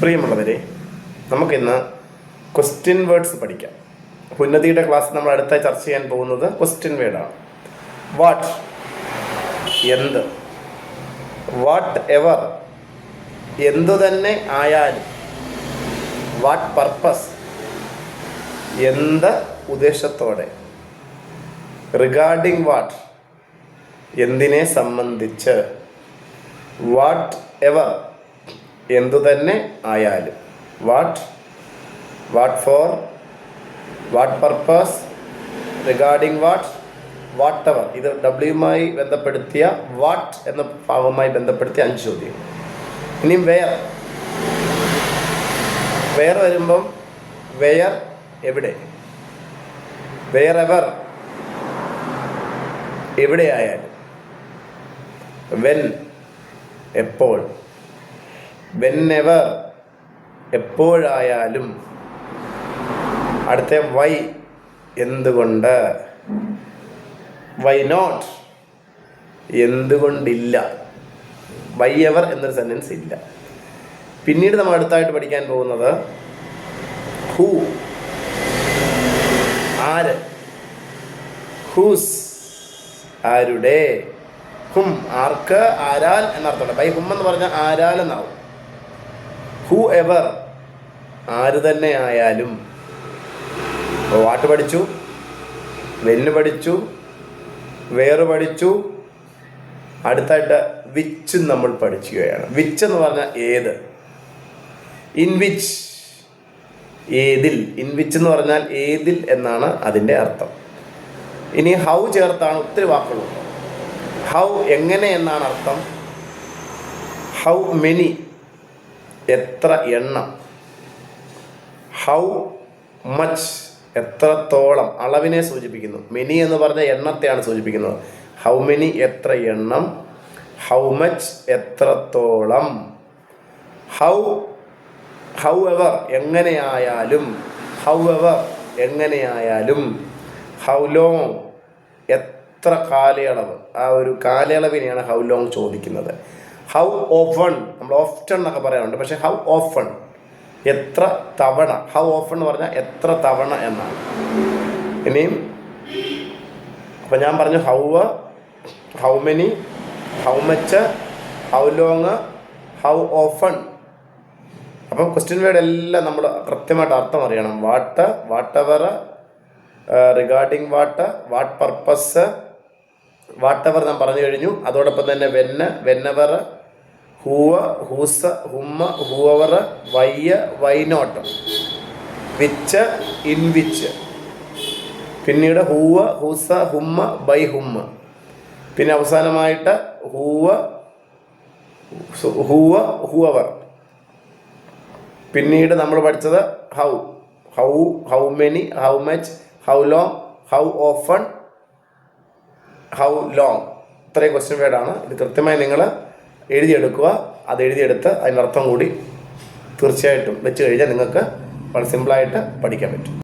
പ്രിയമുള്ളവരെ, നമുക്കിന്ന് question words പഠിക്കാം. ഉന്നതിയുടെ ക്ലാസ് നമ്മൾ അടുത്തായി ചർച്ച ചെയ്യാൻ പോകുന്നത് ക്വസ്റ്റ്യൻ വേർഡാണ്. വാട്ട്, എന്ത്. വാട്ട് എവർ, എന്തു തന്നെ ആയാലും. വാട്ട് പർപ്പസ്, എന്ത് ഉദ്ദേശത്തോടെ. റിഗാർഡിംഗ് വാട്ട്, എന്തിനെ സംബന്ധിച്ച്. വാട്ട് എവർ, എന്തു തന്നെ ആയാലും. What, what for, what purpose, regarding what, whatever. ഇത് ഡബ്ല്യുമായി ബന്ധപ്പെടുത്തിയ വാട്ട് എന്ന ഭാഗവുമായി ബന്ധപ്പെടുത്തിയ 5 ചോദ്യം. ഇനിയും വെയർ. വെയർ വരുമ്പം വെയർ, എവിടെ. വെയർ എവർ, എവിടെയായാലും. വെൻ, എപ്പോൾ. വെൻ എവർ, എപ്പോഴായാലും. അടുത്ത വൈ, എന്തുകൊണ്ട്. വൈ നോട്ട്, എന്തുകൊണ്ടില്ല. വൈ എവർ എന്നൊരു സെൻറ്റൻസ് ഇല്ല. പിന്നീട് നമ്മൾ അടുത്തായിട്ട് പഠിക്കാൻ പോകുന്നത് ഹൂ, ആര്. ഹൂസ്, ആരുടെ. ഹും, ആർക്ക്, ആരാൽ എന്നർത്ഥമുണ്ട്. ബൈ ഹും എന്ന് പറഞ്ഞാൽ ആരാൽ എന്നാവും. ഹൂ എവർ, ആര് തന്നെ ആയാലും. വാട്ട് പഠിച്ചു, വെന്ന് പഠിച്ചു, വേറെ പഠിച്ചു. അടുത്തായിട്ട് വിച്ച് നമ്മൾ പഠിക്കുകയാണ്. വിച്ച് എന്ന് പറഞ്ഞാൽ ഏത്. ഇൻ വിച്ച്, ഏതിൽ. ഇൻ വിച്ച് എന്ന് പറഞ്ഞാൽ ഏതിൽ എന്നാണ് അതിൻ്റെ അർത്ഥം. ഇനി ഹൗ ചേർത്താണ് ഒത്തിരി വാക്കുകളുണ്ട്. ഹൗ, എങ്ങനെ എന്നാണ് അർത്ഥം. ഹൗ മെനി, എത്ര എണ്ണം. ഹൗ മച്ച്, എത്രത്തോളം, അളവിനെ സൂചിപ്പിക്കുന്നു. മെനി എന്ന് പറഞ്ഞ എണ്ണത്തെയാണ് സൂചിപ്പിക്കുന്നത്. ഹൗ മെനി, എത്ര എണ്ണം. ഹൗ മച്ച്, എത്രത്തോളം. ഹൗ, ഹൗ എവർ, എങ്ങനെയായാലും. ഹൗ എവർ, എങ്ങനെയായാലും. ഹൗ ലോങ്, എത്ര കാലയളവ്. ആ ഒരു കാലയളവിനെയാണ് ഹൗ ലോങ് ചോദിക്കുന്നത്. ഹൗ ഓഫൺ, നമ്മൾ ഓഫ്റ്റൺ എന്നൊക്കെ പറയാറുണ്ട്, പക്ഷേ ഹൗ ഓഫൺ, എത്ര തവണ. ഹൗ ഓഫൺ എന്ന് പറഞ്ഞാൽ എത്ര തവണ എന്നാണ്. ഇനിയും അപ്പം ഞാൻ പറഞ്ഞു how, how many, how much, how long, how often. അപ്പം ക്വസ്റ്റ്യൻ വേർഡ് എല്ലാം നമ്മൾ കൃത്യമായിട്ട് അർത്ഥം അറിയണം. What, whatever, regarding what, what purpose, whatever ഞാൻ പറഞ്ഞു കഴിഞ്ഞു. അതോടൊപ്പം തന്നെ when, whenever, who, whose, whom, whoever, why, why not, which, in which. പിന്നീട് ഹൂവ്, ഹൂസ, ഹുമ്മ, ബൈ ഹുമ്മ. പിന്നെ അവസാനമായിട്ട് ഹൂവ്, ഹൂവ്, ഹൂവർ. പിന്നീട് നമ്മൾ പഠിച്ചത് how, how, how many, how much, how long, how often, how long. ഇത്രയും ക്വസ്റ്റ്യൻ വേർഡാണ്. ഇത് കൃത്യമായി നിങ്ങൾ എഴുതിയെടുക്കുക. അത് എഴുതിയെടുത്ത് അതിനർത്ഥം കൂടി തീർച്ചയായിട്ടും വെച്ച് കഴിഞ്ഞാൽ നിങ്ങൾക്ക് വളരെ സിമ്പിളായിട്ട് പഠിക്കാൻ പറ്റും.